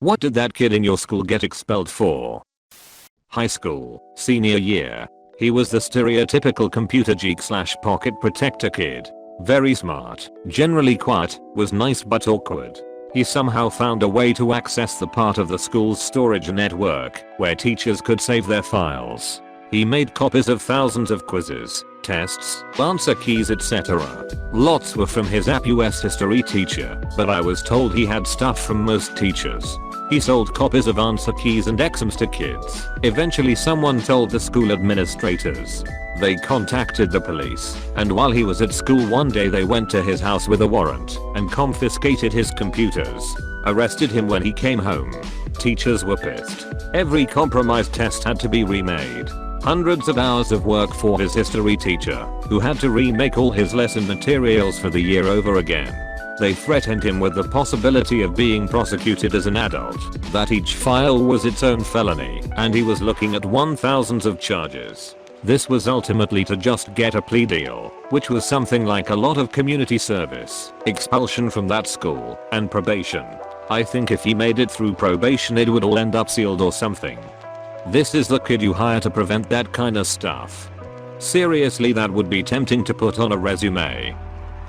What did that kid in your school get expelled for? High school, senior year. He was the stereotypical computer geek / pocket protector kid. Very smart, generally quiet, was nice but awkward. He somehow found a way to access the part of the school's storage network where teachers could save their files. He made copies of thousands of quizzes, tests, answer keys, etc. Lots were from his US history teacher, but I was told he had stuff from most teachers. He sold copies of answer keys and exams to kids. Eventually someone told the school administrators. They contacted the police, and while he was at school one day they went to his house with a warrant and confiscated his computers. Arrested him when he came home. Teachers were pissed. Every compromised test had to be remade. Hundreds of hours of work for his history teacher, who had to remake all his lesson materials for the year over again. They threatened him with the possibility of being prosecuted as an adult, that each file was its own felony, and he was looking at 1,000 of charges. This was ultimately to just get a plea deal, which was something like a lot of community service, expulsion from that school, and probation. I think if he made it through probation it would all end up sealed or something. This is the kid you hire to prevent that kinda stuff. Seriously, that would be tempting to put on a resume.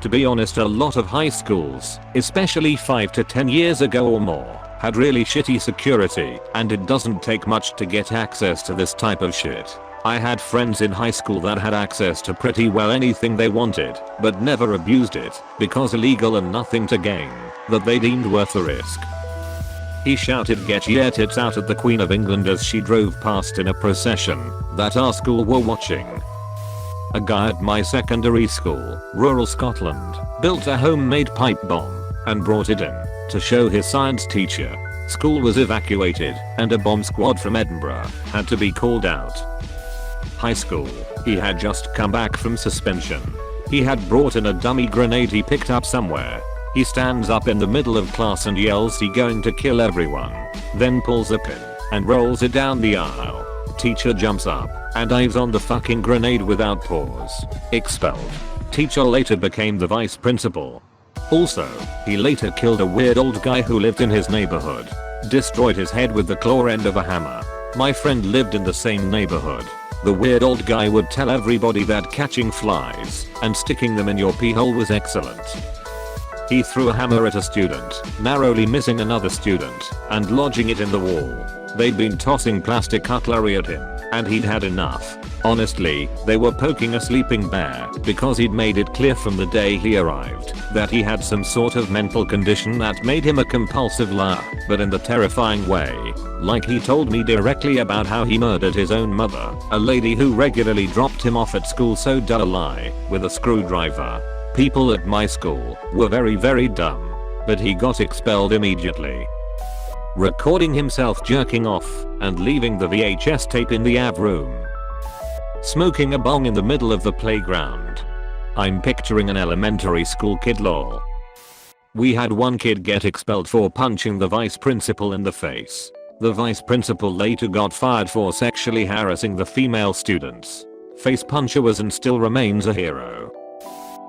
To be honest, a lot of high schools, especially 5 to 10 years ago or more, had really shitty security, and it doesn't take much to get access to this type of shit. I had friends in high school that had access to pretty well anything they wanted, but never abused it, because illegal and nothing to gain, that they deemed worth the risk. He shouted "Get your tits out" at the Queen of England as she drove past in a procession that our school were watching. A guy at my secondary school, rural Scotland, built a homemade pipe bomb and brought it in to show his science teacher. School was evacuated and a bomb squad from Edinburgh had to be called out. High school, he had just come back from suspension. He had brought in a dummy grenade he picked up somewhere. He stands up in the middle of class and yells "He going to kill everyone," then pulls a pin and rolls it down the aisle. Teacher jumps up and dives on the fucking grenade without pause. Expelled. Teacher later became the vice principal. Also, he later killed a weird old guy who lived in his neighborhood. Destroyed his head with the claw end of a hammer. My friend lived in the same neighborhood. The weird old guy would tell everybody that catching flies and sticking them in your pee hole was excellent. He threw a hammer at a student, narrowly missing another student, and lodging it in the wall. They'd been tossing plastic cutlery at him, and he'd had enough. Honestly, they were poking a sleeping bear because he'd made it clear from the day he arrived that he had some sort of mental condition that made him a compulsive liar, but in the terrifying way. Like he told me directly about how he murdered his own mother, a lady who regularly dropped him off at school, so dull lie, with a screwdriver. People at my school were very dumb, but he got expelled immediately. Recording himself jerking off and leaving the VHS tape in the AV room. Smoking a bong in the middle of the playground. I'm picturing an elementary school kid, lol. We had one kid get expelled for punching the vice principal in the face. The vice principal later got fired for sexually harassing the female students. Face puncher was and still remains a hero.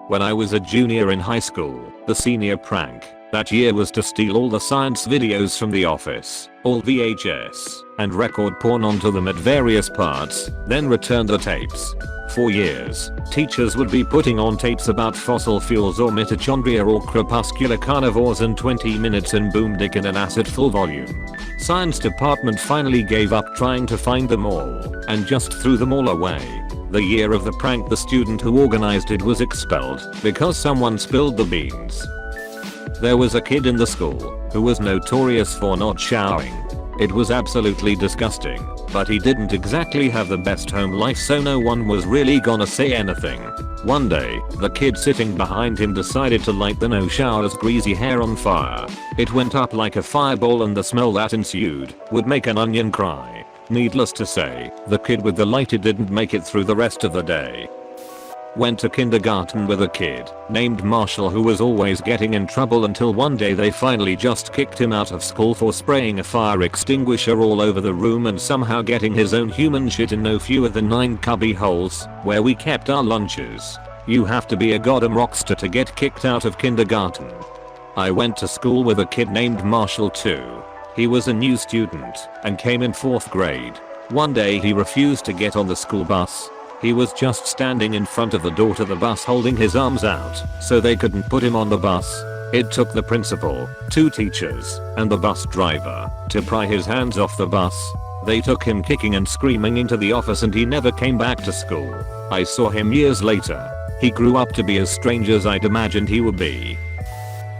When I was a junior in high school, the senior prank that year was to steal all the science videos from the office, all VHS, and record porn onto them at various parts, then return the tapes. For years, teachers would be putting on tapes about fossil fuels or mitochondria or crepuscular carnivores, and 20 minutes and boom, dick in an acid full volume. Science department finally gave up trying to find them all and just threw them all away. The year of the prank, the student who organized it was expelled because someone spilled the beans. There was a kid in the school who was notorious for not showering. It was absolutely disgusting, but he didn't exactly have the best home life, so no one was really gonna say anything. One day, the kid sitting behind him decided to light the no shower's greasy hair on fire. It went up like a fireball, and the smell that ensued would make an onion cry. Needless to say, the kid with the lighter didn't make it through the rest of the day. Went to kindergarten with a kid named Marshall who was always getting in trouble, until one day they finally just kicked him out of school for spraying a fire extinguisher all over the room and somehow getting his own human shit in no fewer than 9 cubby holes where we kept our lunches. You have to be a goddamn rockstar to get kicked out of kindergarten. I went to school with a kid named Marshall too. He was a new student and came in 4th grade. One day he refused to get on the school bus. He was just standing in front of the door to the bus holding his arms out so they couldn't put him on the bus. It took the principal, 2 teachers, and the bus driver to pry his hands off the bus. They took him kicking and screaming into the office and he never came back to school. I saw him years later. He grew up to be as strange as I'd imagined he would be.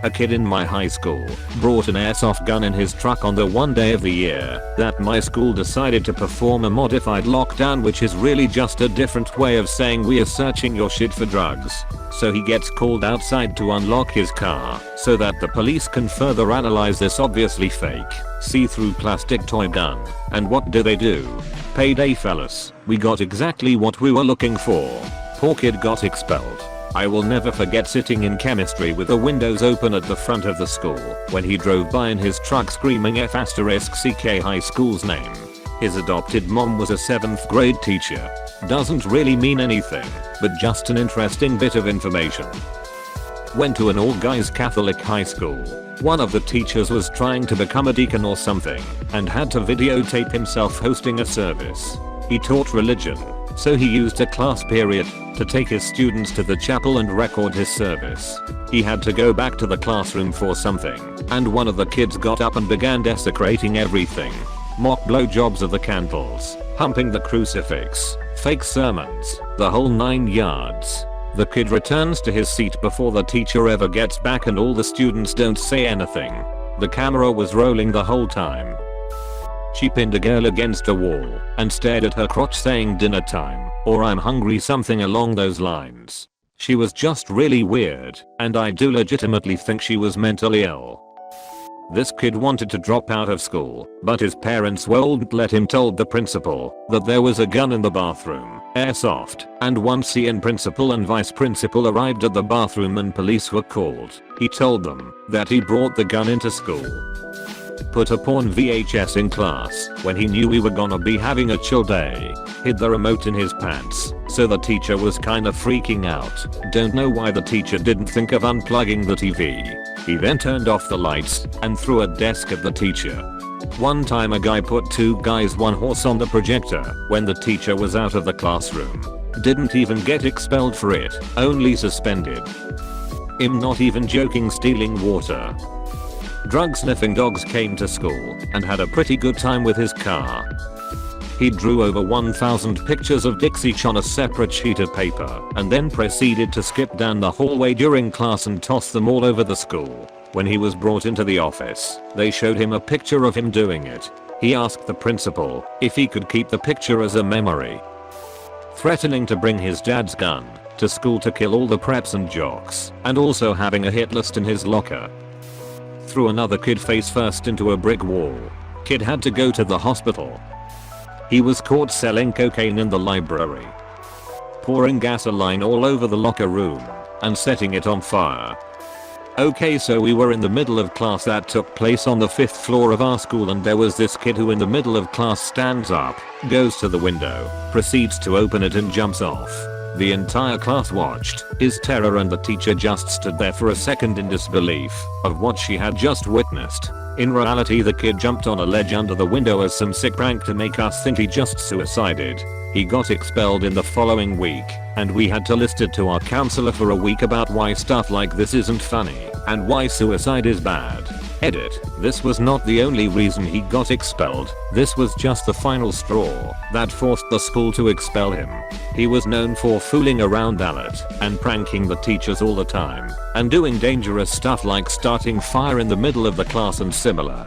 A kid in my high school brought an airsoft gun in his truck on the one day of the year that my school decided to perform a modified lockdown, which is really just a different way of saying we are searching your shit for drugs. So he gets called outside to unlock his car so that the police can further analyze this obviously fake, see-through plastic toy gun. And what do? Payday, fellas. We got exactly what we were looking for. Poor kid got expelled. I will never forget sitting in chemistry with the windows open at the front of the school when he drove by in his truck screaming F***CK high school's name. His adopted mom was a 7th grade teacher. Doesn't really mean anything, but just an interesting bit of information. Went to an all-guys Catholic high school. One of the teachers was trying to become a deacon or something and had to videotape himself hosting a service. He taught religion, so he used a class period to take his students to the chapel and record his service. He had to go back to the classroom for something, and one of the kids got up and began desecrating everything. Mock blowjobs of the candles, humping the crucifix, fake sermons, the whole 9 yards. The kid returns to his seat before the teacher ever gets back and all the students don't say anything. The camera was rolling the whole time. She pinned a girl against a wall and stared at her crotch saying dinner time or I'm hungry, something along those lines. She was just really weird and I do legitimately think she was mentally ill. This kid wanted to drop out of school, but his parents wouldn't let him. Told the principal that there was a gun in the bathroom, airsoft, and once he and principal and vice principal arrived at the bathroom and police were called, he told them that he brought the gun into school. Put a porn VHS in class when he knew we were gonna be having a chill day. Hid the remote in his pants, so the teacher was kinda freaking out. Don't know why the teacher didn't think of unplugging the TV. He then turned off the lights and threw a desk at the teacher. One time a guy put 2 guys 1 horse on the projector when the teacher was out of the classroom. Didn't even get expelled for it, only suspended. I'm not even joking. Stealing water. Drug sniffing dogs came to school and had a pretty good time with his car. He drew over 1,000 pictures of Dixie on a separate sheet of paper and then proceeded to skip down the hallway during class and toss them all over the school. When he was brought into the office, they showed him a picture of him doing it. He asked the principal if he could keep the picture as a memory. Threatening to bring his dad's gun to school to kill all the preps and jocks, and also having a hit list in his locker. Threw another kid face first into a brick wall. Kid had to go to the hospital. He was caught selling cocaine in the library. Pouring gasoline all over the locker room and setting it on fire. Okay, so we were in the middle of class that took place on the 5th floor of our school, and there was this kid who in the middle of class stands up, goes to the window, proceeds to open it and jumps off. The entire class watched his terror and the teacher just stood there for a second in disbelief of what she had just witnessed. In reality, the kid jumped on a ledge under the window as some sick prank to make us think he just suicided. He got expelled in the following week, and we had to list it to our counselor for a week about why stuff like this isn't funny and why suicide is bad. Edit. This was not the only reason he got expelled. This was just the final straw that forced the school to expel him. He was known for fooling around a lot and pranking the teachers all the time and doing dangerous stuff like starting fire in the middle of the class and similar.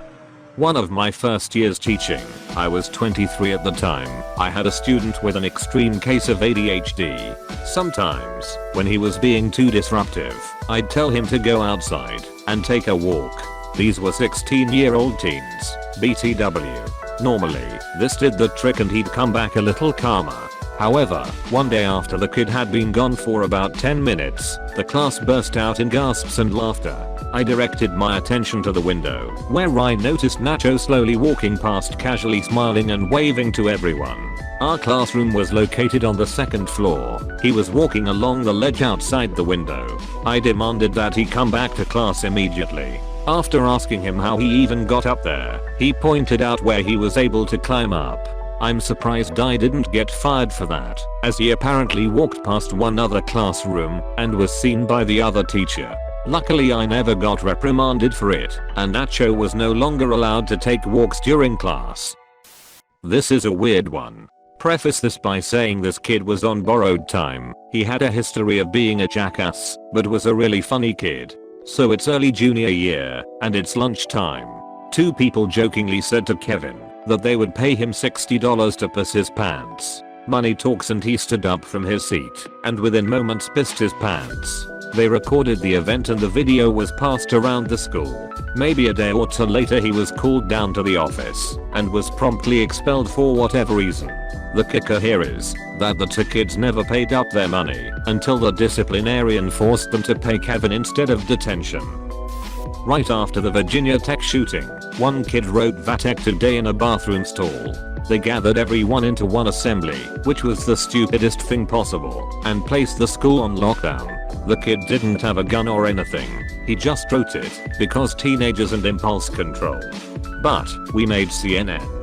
One of my first years teaching, I was 23 at the time, I had a student with an extreme case of ADHD. Sometimes, when he was being too disruptive, I'd tell him to go outside and take a walk. These were 16-year-old teens, BTW. Normally, this did the trick and he'd come back a little calmer. However, one day after the kid had been gone for about 10 minutes, the class burst out in gasps and laughter. I directed my attention to the window, where I noticed Nacho slowly walking past, casually smiling and waving to everyone. Our classroom was located on the 2nd floor. He was walking along the ledge outside the window. I demanded that he come back to class immediately. After asking him how he even got up there, he pointed out where he was able to climb up. I'm surprised I didn't get fired for that, as he apparently walked past one other classroom and was seen by the other teacher. Luckily I never got reprimanded for it, and Nacho was no longer allowed to take walks during class. This is a weird one. Preface this by saying this kid was on borrowed time. He had a history of being a jackass, but was a really funny kid. So it's early junior year, and it's lunchtime. Two people jokingly said to Kevin that they would pay him $60 to piss his pants. Money talks, and he stood up from his seat and within moments pissed his pants. They recorded the event and the video was passed around the school. Maybe a day or two later he was called down to the office and was promptly expelled for whatever reason. The kicker here is that the two kids never paid up their money until the disciplinarian forced them to pay Kevin instead of detention. Right after the Virginia Tech shooting, one kid wrote "Vatek today" in a bathroom stall. They gathered everyone into one assembly, which was the stupidest thing possible, and placed the school on lockdown. The kid didn't have a gun or anything, he just wrote it because teenagers and impulse control. But we made CNN